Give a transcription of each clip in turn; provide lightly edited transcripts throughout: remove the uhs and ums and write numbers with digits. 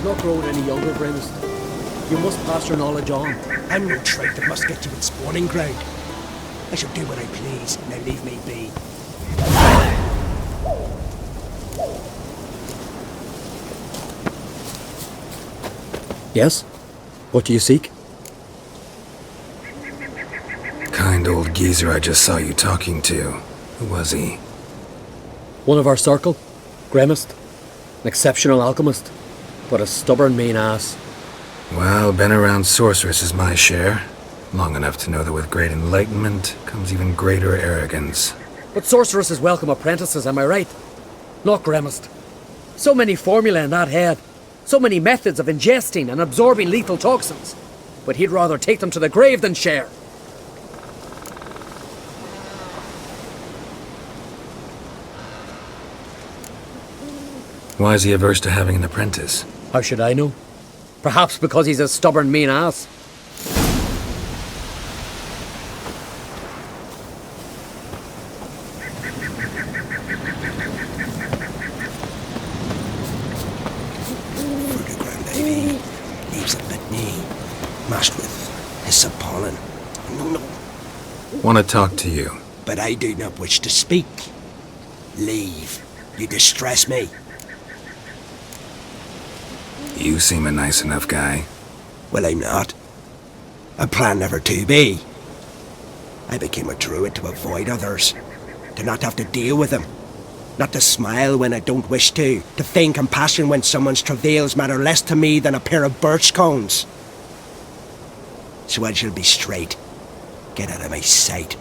You're not growing any younger, Gremist. You must pass your knowledge on. I'm no trait that must get to its spawning ground. I shall do what I please, now leave me be. Yes? What do you seek? Kind old geezer I just saw you talking to. Who was he? One of our circle. Gremist. An exceptional alchemist. But a stubborn mean ass. Well, been around sorceress is my share. Long enough to know that with great enlightenment comes even greater arrogance. But sorceresses welcome apprentices, am I right? Not Gremist. So many formulae in that head. So many methods of ingesting and absorbing lethal toxins. But he'd rather take them to the grave than share. Why is he averse to having an apprentice? How should I know? Perhaps because he's a stubborn mean ass. Mashed with hyssop pollen. No. Want to talk to you. But I do not wish to speak. Leave. You distress me. You seem a nice enough guy. Well, I'm not. I plan never to be. I became a druid to avoid others. To not have to deal with them. Not to smile when I don't wish to. To feign compassion when someone's travails matter less to me than a pair of birch cones. So I shall be straight. Get out of my sight.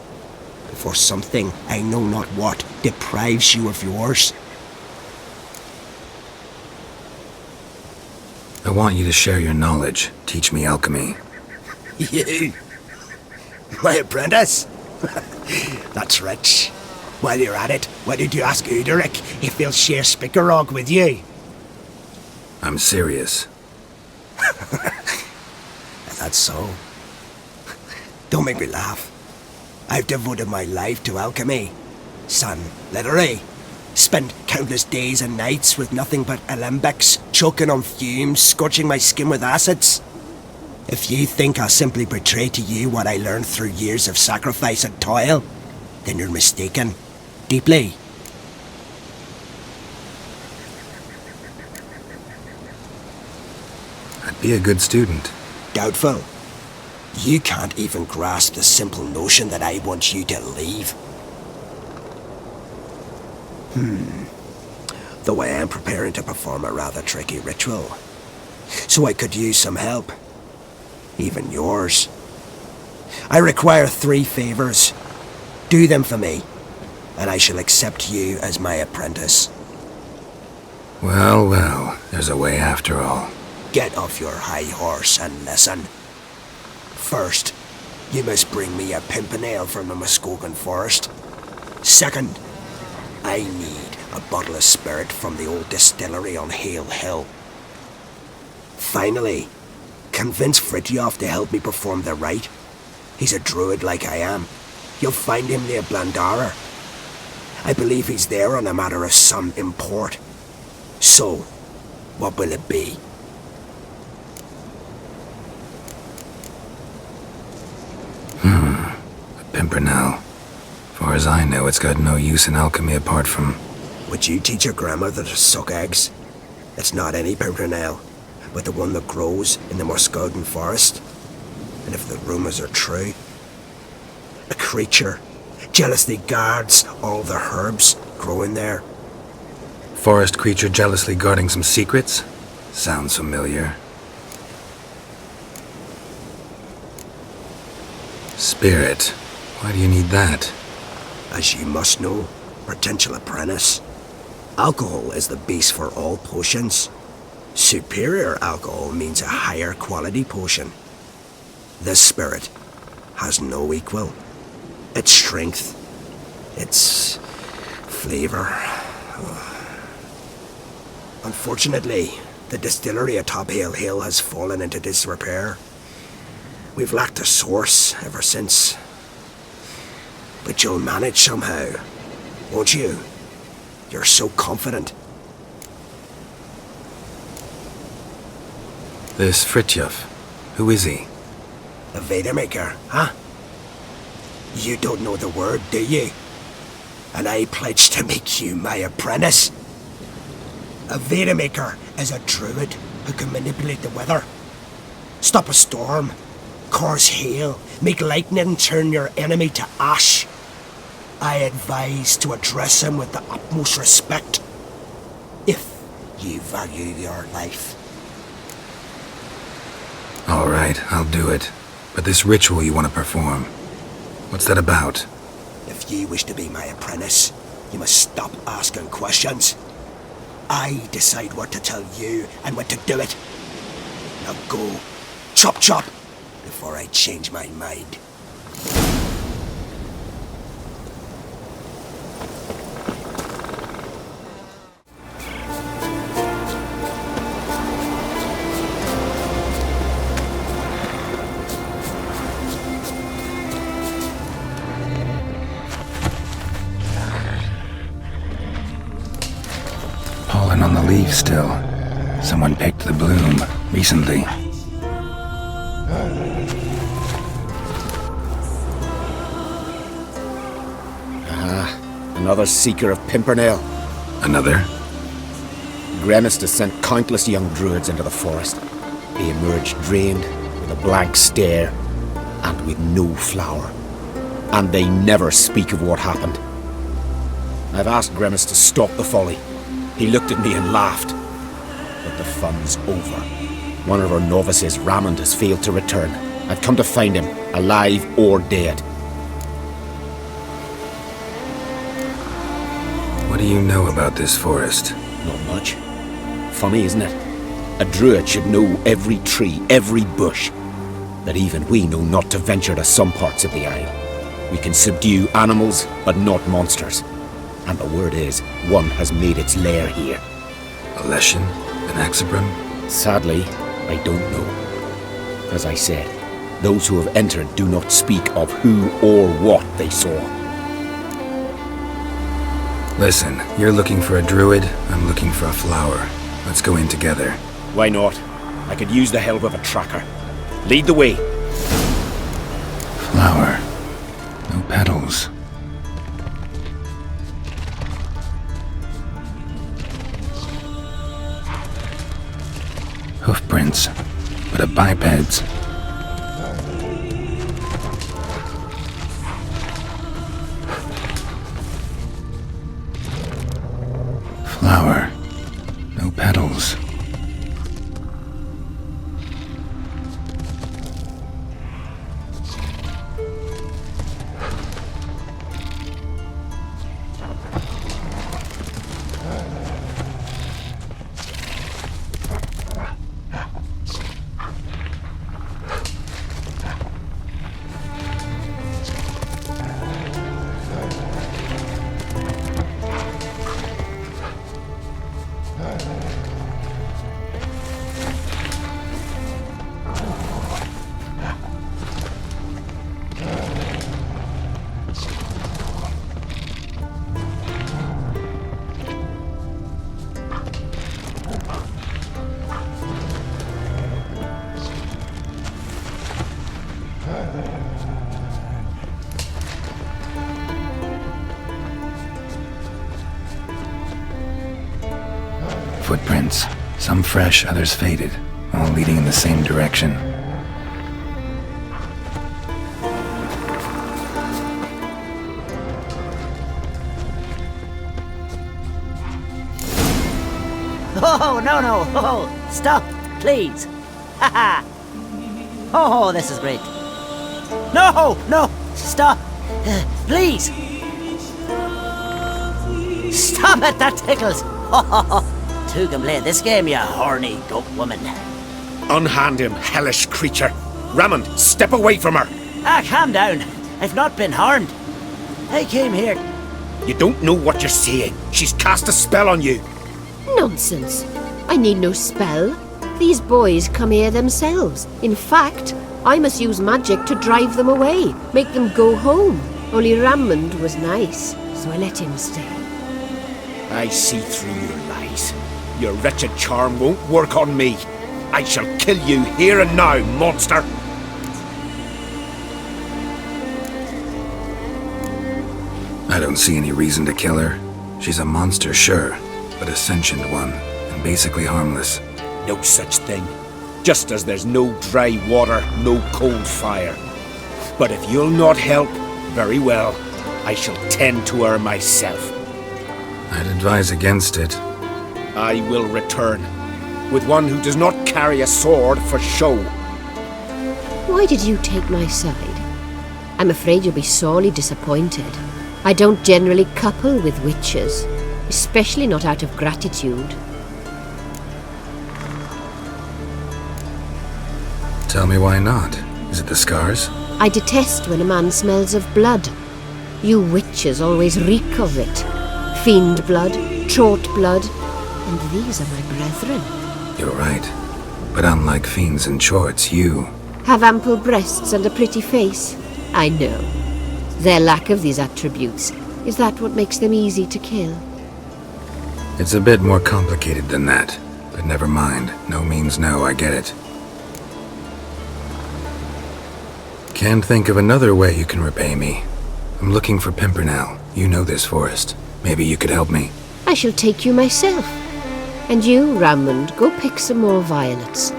Before something, I know not what, deprives you of yours. I want you to share your knowledge. Teach me alchemy. You? My apprentice? That's rich. While you're at it, why did you ask Uderic if he'll share Spickerog with you? I'm serious. That's so. Don't make me laugh. I've devoted my life to alchemy. Son, literally. Spent countless days and nights with nothing but alembics, choking on fumes, scorching my skin with acids. If you think I'll simply portray to you what I learned through years of sacrifice and toil, then you're mistaken. Deeply. I'd be a good student. Doubtful. You can't even grasp the simple notion that I want you to leave. Though I am preparing to perform a rather tricky ritual. So I could use some help. Even yours. I require 3 favors. Do them for me, and I shall accept you as my apprentice. Well, well, there's a way after all. Get off your high horse and listen. First, you must bring me a Pimpinela from the Muskogan forest. Second, I need a bottle of spirit from the old distillery on Hale Hill. Finally, convince Fritjof to help me perform the rite. He's a druid like I am. You'll find him near Blandara. I believe he's there on a matter of some import. So, what will it be? A Pimpinela. Far as I know, it's got no use in alchemy apart from... Would you teach your grandmother to suck eggs? It's not any Pimpinela, but the one that grows in the Muskogan forest. And if the rumors are true, a creature jealously guards all the herbs growing there. Forest creature jealously guarding some secrets? Sounds familiar. Spirit. Why do you need that? As you must know, potential apprentice, alcohol is the base for all potions. Superior alcohol means a higher quality potion. This spirit has no equal. Its strength, its flavor. Unfortunately, the distillery atop Hale Hill has fallen into disrepair. We've lacked a source ever since. But you'll manage somehow, won't you? You're so confident. This Fritjof, who is he? The Vader Maker, huh? You don't know the word, do you? And I pledge to make you my apprentice. A Vader Maker is a druid who can manipulate the weather. Stop a storm, cause hail, make lightning turn your enemy to ash. I advise to address him with the utmost respect, if you value your life. All right, I'll do it. But this ritual you want to perform, what's that about? If you wish to be my apprentice, you must stop asking questions. I decide what to tell you and when to do it. Now go, chop chop, before I change my mind. Pollen on the leaves still. Someone picked the bloom recently. Another seeker of Pimpinela. Another? Gremist has sent countless young druids into the forest. They emerge drained, with a blank stare, and with no flower. And they never speak of what happened. I've asked Gremist to stop the folly. He looked at me and laughed. But the fun's over. One of our novices, Ramond, has failed to return. I've come to find him, alive or dead. What do you know about this forest? Not much. Funny, isn't it? A druid should know every tree, every bush. That even we know not to venture to some parts of the isle. We can subdue animals, but not monsters. And the word is, one has made its lair here. A Leshen? An Axabrum? Sadly, I don't know. As I said, those who have entered do not speak of who or what they saw. Listen, you're looking for a druid, I'm looking for a flower. Let's go in together. Why not? I could use the help of a tracker. Lead the way. Flower. No petals. Hoofprints, but a biped's. Flower. No petals. Footprints, some fresh, others faded, all leading in the same direction. Oh, no. Oh, stop, please. Haha. Oh, this is great. No, stop. Please. Stop it, that tickles. Two can play this game, you horny goat woman. Unhand him, hellish creature. Ramond, step away from her. Calm down. I've not been harmed. I came here. You don't know what you're saying. She's cast a spell on you. Nonsense. I need no spell. These boys come here themselves. In fact, I must use magic to drive them away, make them go home. Only Ramond was nice, so I let him stay. I see through your lies. Your wretched charm won't work on me. I shall kill you here and now, monster! I don't see any reason to kill her. She's a monster, sure, but a sentient one, and basically harmless. No such thing. Just as there's no dry water, no cold fire. But if you'll not help, very well. I shall tend to her myself. I'd advise against it. I will return, with one who does not carry a sword for show. Why did you take my side? I'm afraid you'll be sorely disappointed. I don't generally couple with witches, especially not out of gratitude. Tell me why not. Is it the scars? I detest when a man smells of blood. You witches always reek of it. Fiend blood, trot blood, and these are my brethren. You're right. But unlike fiends and chorts, you... Have ample breasts and a pretty face. I know. Their lack of these attributes, is that what makes them easy to kill? It's a bit more complicated than that. But never mind. No means no, I get it. Can't think of another way you can repay me. I'm looking for Pimpinela. You know this forest. Maybe you could help me. I shall take you myself. And you, Rammond, go pick some more violets.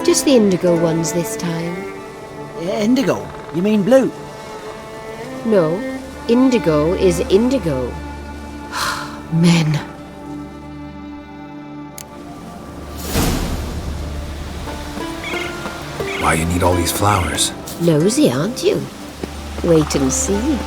Just the indigo ones this time. Indigo? You mean blue? No, indigo is indigo. Men. Why you need all these flowers? Nosy, aren't you? Wait and see.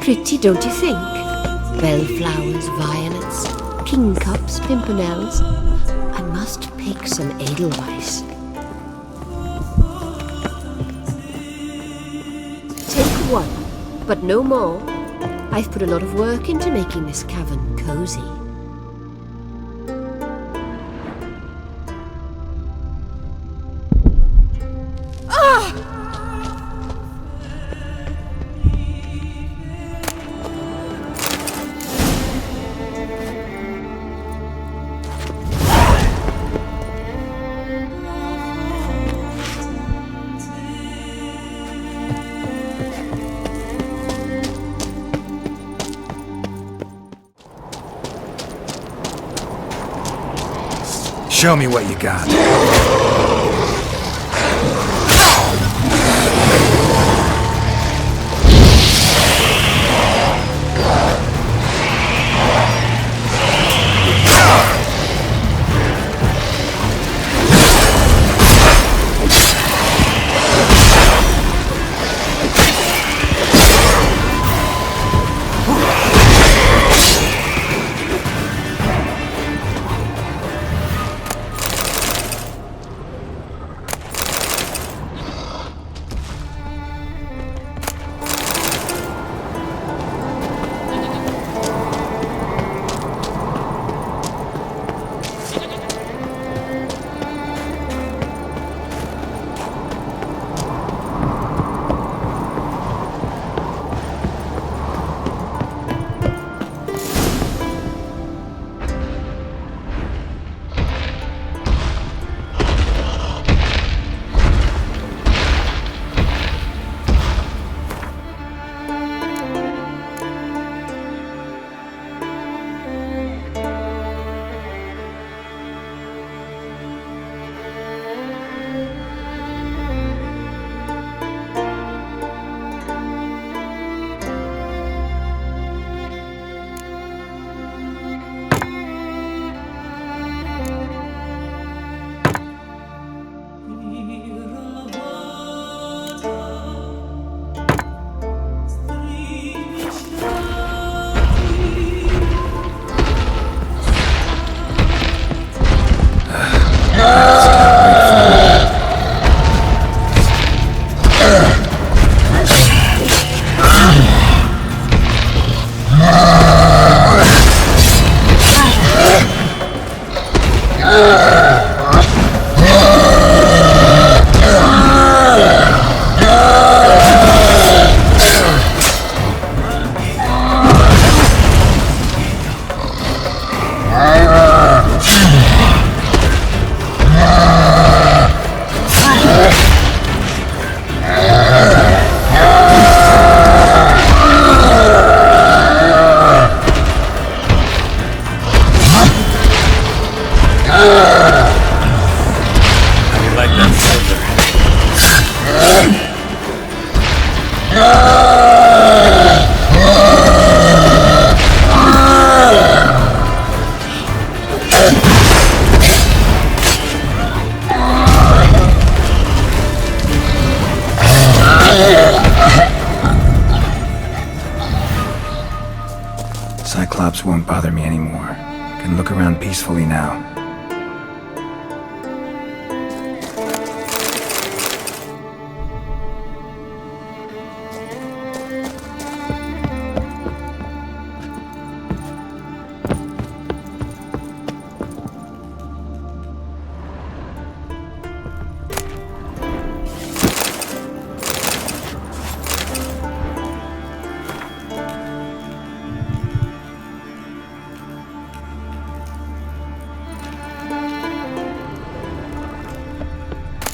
Pretty, don't you think? Bellflowers, violets, kingcups, pimpinels. I must pick some edelweiss. Take one, but no more. I've put a lot of work into making this cavern cozy. Show me what you got. Cyclops won't bother me anymore. Can look around peacefully now.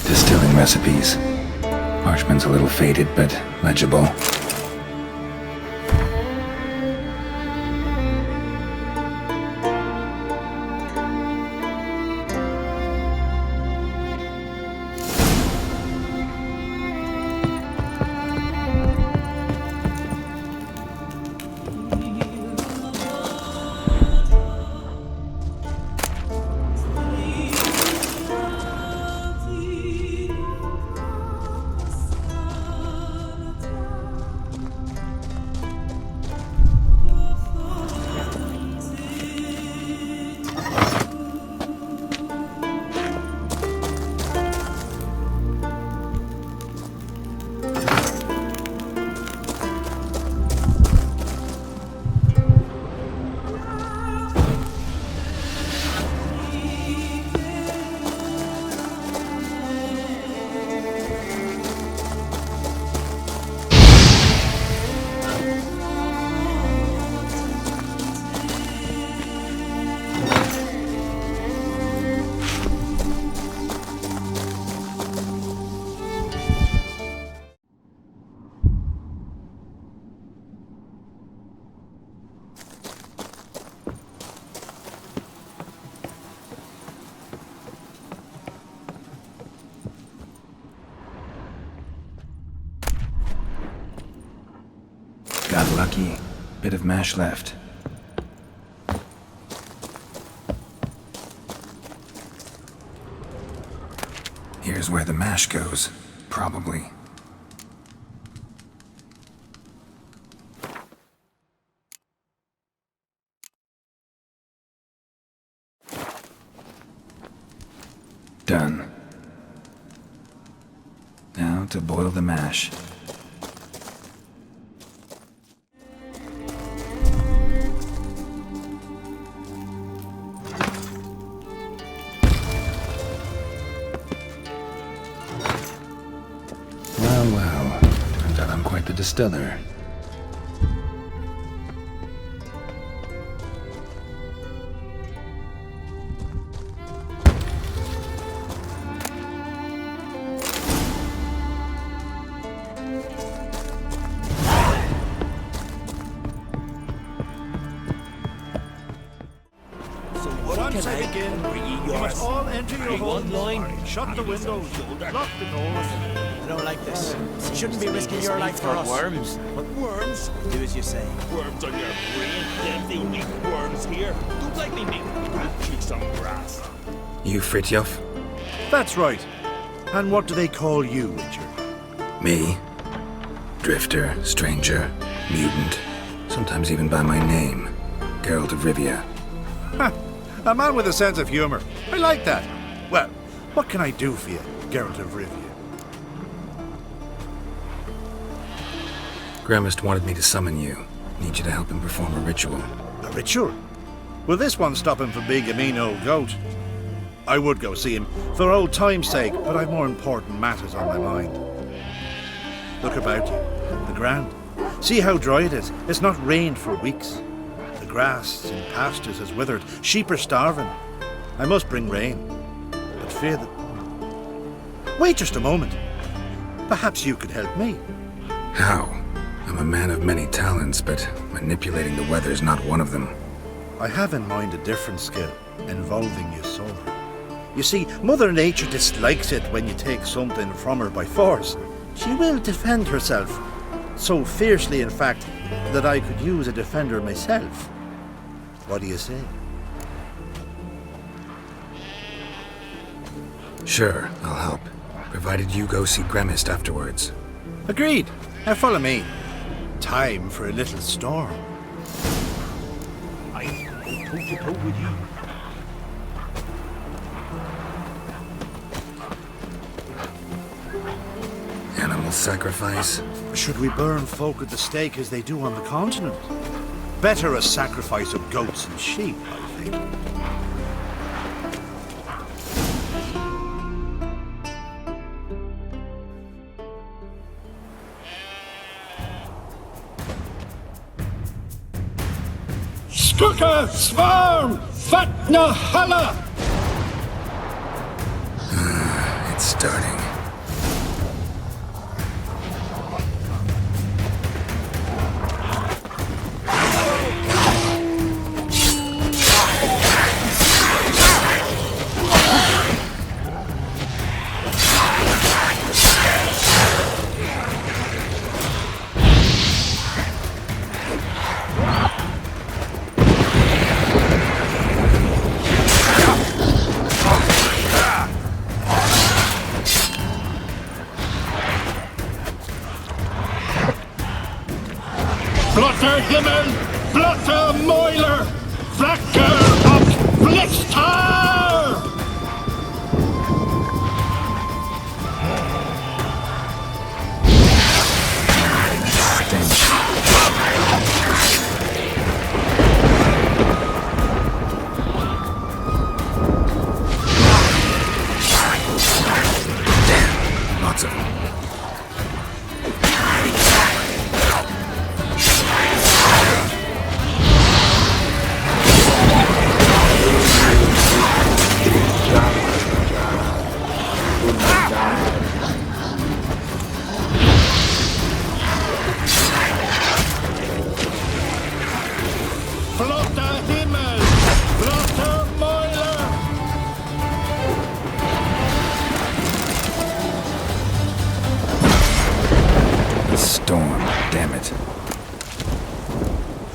Distilling recipes. Parchment's a little faded, but legible. Got lucky. Bit of mash left. Here's where the mash goes. Probably. Done. Now to boil the mash. Well, turns out I'm quite the distiller. Once I begin, you must all enter your home line. Shut the windows, lock the doors. I don't like this. You shouldn't be risking your life for us. Worms. But worms? Do as you say. Worms on your brain. Them the only worms here. Don't like me, mate. Go kick some grass. You Fritjof? That's right. And what do they call you, Richard? Me? Drifter, stranger, mutant. Sometimes even by my name. Geralt of Rivia. Ha! A man with a sense of humor. I like that. Well, what can I do for you, Geralt of Rivia? Gremist wanted me to summon you. Need you to help him perform a ritual. A ritual? Will this one stop him from being a mean old goat? I would go see him for old time's sake, but I've more important matters on my mind. Look about you. The ground. See how dry it is. It's not rained for weeks. The grass in pastures has withered. Sheep are starving. I must bring rain, but fear that... Wait just a moment. Perhaps you could help me. How? I'm a man of many talents, but manipulating the weather's not one of them. I have in mind a different skill, involving your soul. You see, Mother Nature dislikes it when you take something from her by force. She will defend herself. So fiercely, in fact, that I could use a defender myself. What do you say? Sure, I'll help. Provided you go see Gremist afterwards. Agreed. Now follow me. Time for a little storm. I go toe-to-toe with you. Animal sacrifice? Should we burn folk at the stake as they do on the continent? Better a sacrifice of goats and sheep, I think. Skuka Svarm Fatna Hala! It's starting. Blotter Himmel, Blotter Moiler, Flacker of Blitztar! Damn, lots of them. Blotter Himmel, Blotter Moiler! The storm, damn it.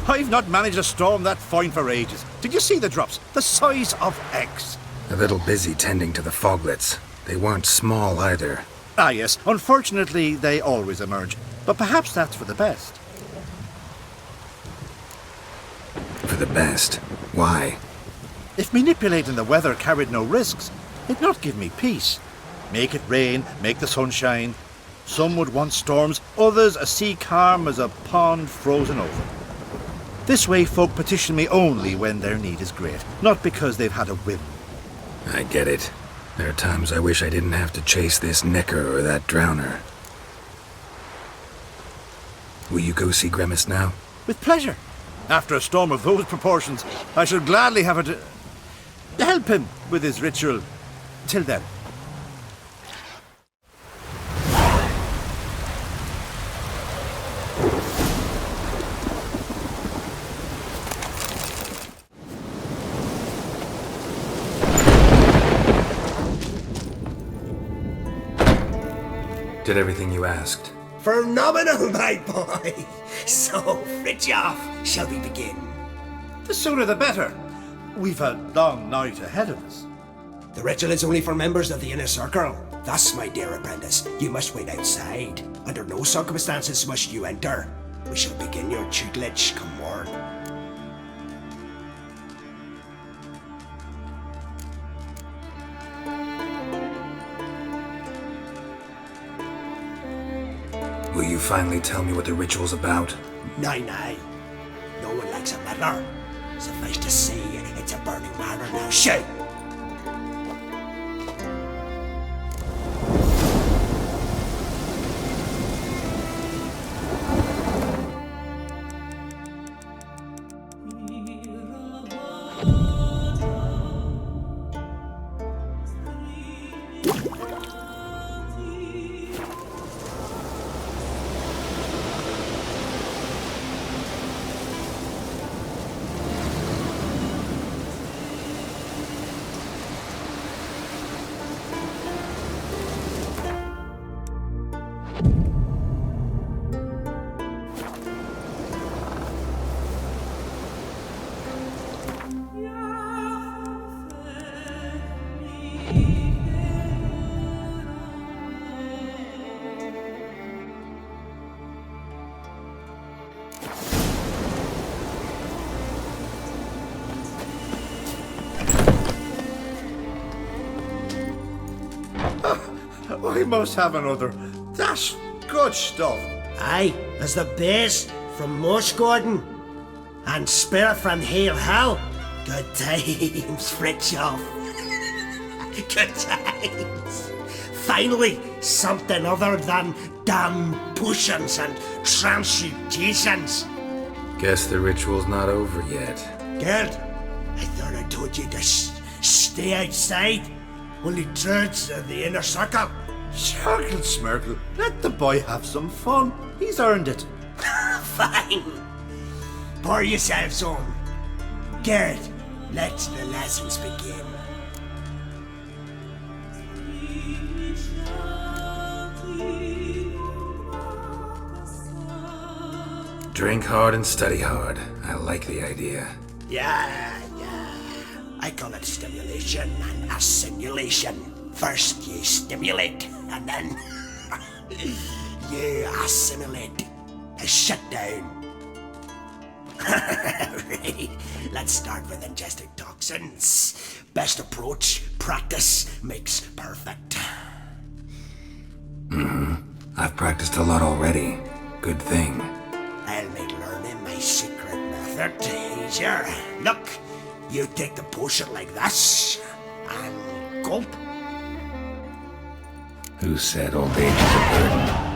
I've not managed a storm that fine for ages. Did you see the drops? The size of eggs. A little busy tending to the foglets. They weren't small either. Ah yes, unfortunately they always emerge. But perhaps that's for the best. For the best. Why? If manipulating the weather carried no risks, it'd not give me peace. Make it rain, make the sun shine. Some would want storms, others a sea calm as a pond frozen over. This way folk petition me only when their need is great, not because they've had a whim. I get it. There are times I wish I didn't have to chase this nicker or that drowner. Will you go see Gremist now? With pleasure. After a storm of those proportions, I shall gladly have it to help him with his ritual. Till then. Did everything you asked? Phenomenal, my boy! So, Fritjof, shall we begin? The sooner the better. We've a long night ahead of us. The ritual is only for members of the inner circle. Thus, my dear apprentice, you must wait outside. Under no circumstances must you enter. We shall begin your tutelage come morn. Will you finally tell me what the ritual's about? Nay, nay. No one likes a meddler. Suffice to say, it's a burning matter now. Shoot! I must have another. That's good stuff. Aye, as the base from Mosh Gordon. And Spirit from Hail Hell. Good times, Fritjof. Good times. Finally, something other than damn potions and transmutations. Guess the ritual's not over yet. Good. I thought I told you to stay outside. Only druids are the inner circle. Smirkle, Smirkle, let the boy have some fun. He's earned it. Fine. Pour yourselves on. Gerd, let the lessons begin. Drink hard and study hard. I like the idea. Yeah. I call it stimulation and assimilation. First you stimulate, and then you assimilate. Shut down. Right. Let's start with ingesting toxins. Best approach, practice makes perfect. I've practiced a lot already. Good thing. I'll make learning my secret method easier. Look, you take the potion like this, and gulp. Who said old age is a burden?